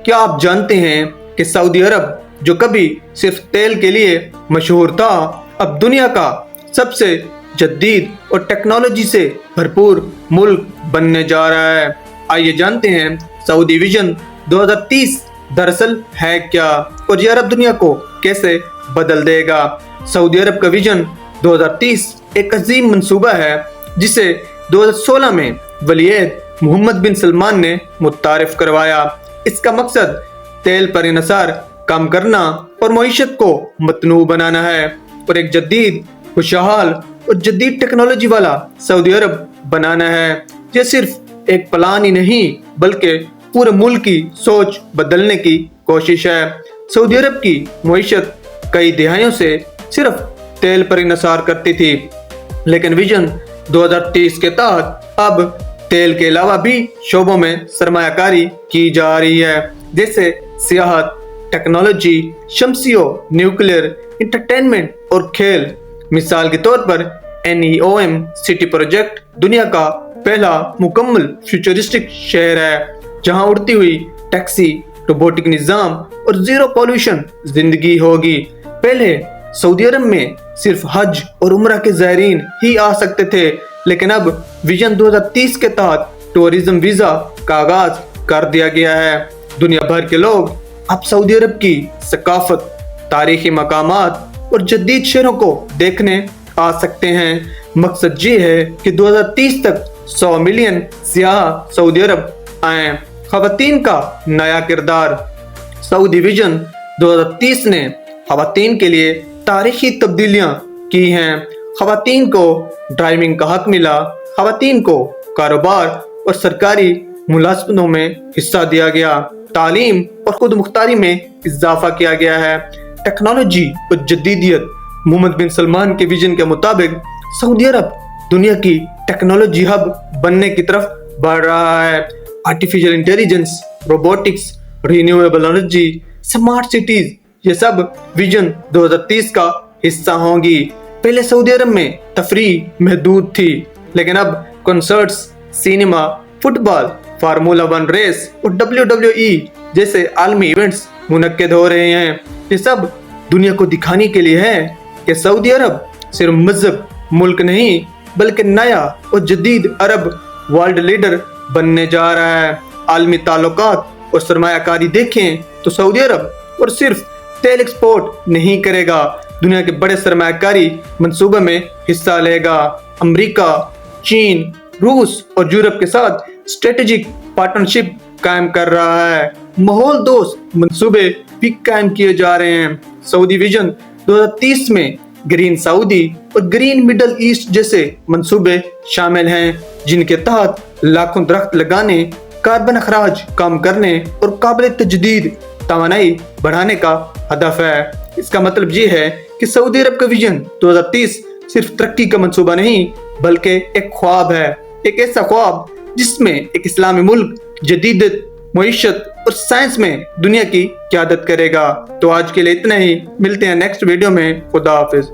क्या आप जानते हैं कि सऊदी अरब, जो कभी सिर्फ तेल के लिए मशहूर था, अब दुनिया का सबसे जदीद और टेक्नोलॉजी से भरपूर मुल्क बनने जा रहा है। आइए जानते हैं सऊदी विजन 2030 दरअसल है क्या और ये अरब दुनिया को कैसे बदल देगा। सऊदी अरब का विजन 2030 एक अजीम मंसूबा है जिसे 2016 में वलीद मोहम्मद बिन सलमान ने मुतारिफ करवाया। इसका मकसद तेल पर इन्हिसार कम करना और मईशत को मतनू बनाना है और एक जदीद, खुशहाल और जदीद टेक्नोलॉजी वाला सऊदी अरब बनाना है। ये सिर्फ एक प्लान ही नहीं बल्कि पूरे मुल्क की सोच बदलने की कोशिश है। सऊदी अरब की मईशत कई दिहाइयों से सिर्फ तेल पर इन्हिसार करती थी, लेकिन विजन 2030 के तहत अब तेल के अलावा भी शोबों में सरमायाकारी की जा रही है, जैसे सियाहत, टेक्नोलॉजी, शमसियो, न्यूक्लियर, इंटरटेनमेंट और खेल। मिसाल के तौर पर NEOM सिटी प्रोजेक्ट दुनिया का पहला मुकम्मल फ्यूचरिस्टिक शहर है, जहां उड़ती हुई टैक्सी, रोबोटिक निजाम और जीरो पॉल्यूशन जिंदगी होगी। पहले सऊदी अरब में सिर्फ हज और उम्रा के ज़ायरीन ही आ सकते थे, लेकिन अब विजन 2030 के तहत टूरिज्म वीजा का आगाज कर दिया गया है। दुनिया भर के लोग अब सऊदी अरब की सकाफत, तारीखी मकामात और जदीद शहरों को देखने आ सकते हैं। मकसद ये है कि 2030 तक 100 मिलियन सियाह सऊदी अरब आए। खवातीन का नया किरदार। सऊदी विजन 2030 ने खवातीन के लिए तारीखी तब्दीलियां की हैं। खवातीन को ड्राइविंग का हक मिला, खवातीन को कारोबार और सरकारी मुलाजमतों में हिस्सा दिया गया, तालीम और खुद मुख्तारी में इजाफा किया गया है। टेक्नोलॉजी और जदीदियत। मोहम्मद बिन सलमान के विजन के मुताबिक सऊदी अरब दुनिया की टेक्नोलॉजी हब बनने की तरफ बढ़ रहा है। Artificial intelligence, robotics, renewable energy, smart cities, ये सब विजन 2030 का हिस्सा होंगी। पहले सऊदी अरब में तफरीह महदूद थी, लेकिन अब concerts, cinema, football, formula 1 race और WWE जैसे आलमी इवेंट्स मुनक्किद हो रहे हैं। ये सब दुनिया को दिखाने के लिए है कि सऊदी अरब सिर्फ मजहब मुल्क नहीं बल्कि नया और जदीद अरब वर्ल्ड लीडर बनने जा रहा है। आलमी ताल्लुकात और सरमायाकारी देखें तो सऊदी अरब और सिर्फ तेल एक्सपोर्ट नहीं करेगा, दुनिया के बड़े सरमायाकारी मंसूबे में हिस्सा लेगा। अमेरिका, चीन, रूस और यूरोप के साथ स्ट्रेटेजिक पार्टनरशिप कायम कर रहा है। माहौल दोस्त मंसूबे भी कायम किए जा रहे हैं। सऊदी विजन 2030 में ग्रीन सऊदी और ग्रीन मिडल ईस्ट जैसे मंसूबे शामिल हैं, जिनके तहत लाखों दरख्त लगाने, कार्बन अखराज कम करने और काबिल तजदीद तवानाई बढ़ाने का हदफ है। इसका मतलब ये है कि सऊदी अरब का विजन 2030 सिर्फ तरक्की का मंसूबा नहीं बल्कि एक ख्वाब है, एक ऐसा ख्वाब जिसमें एक इस्लामी मुल्क जदीदत, मईशत और साइंस में दुनिया की क़यादत करेगा। तो आज के लिए इतना ही, मिलते हैं नेक्स्ट वीडियो में। खुदा हाफिज।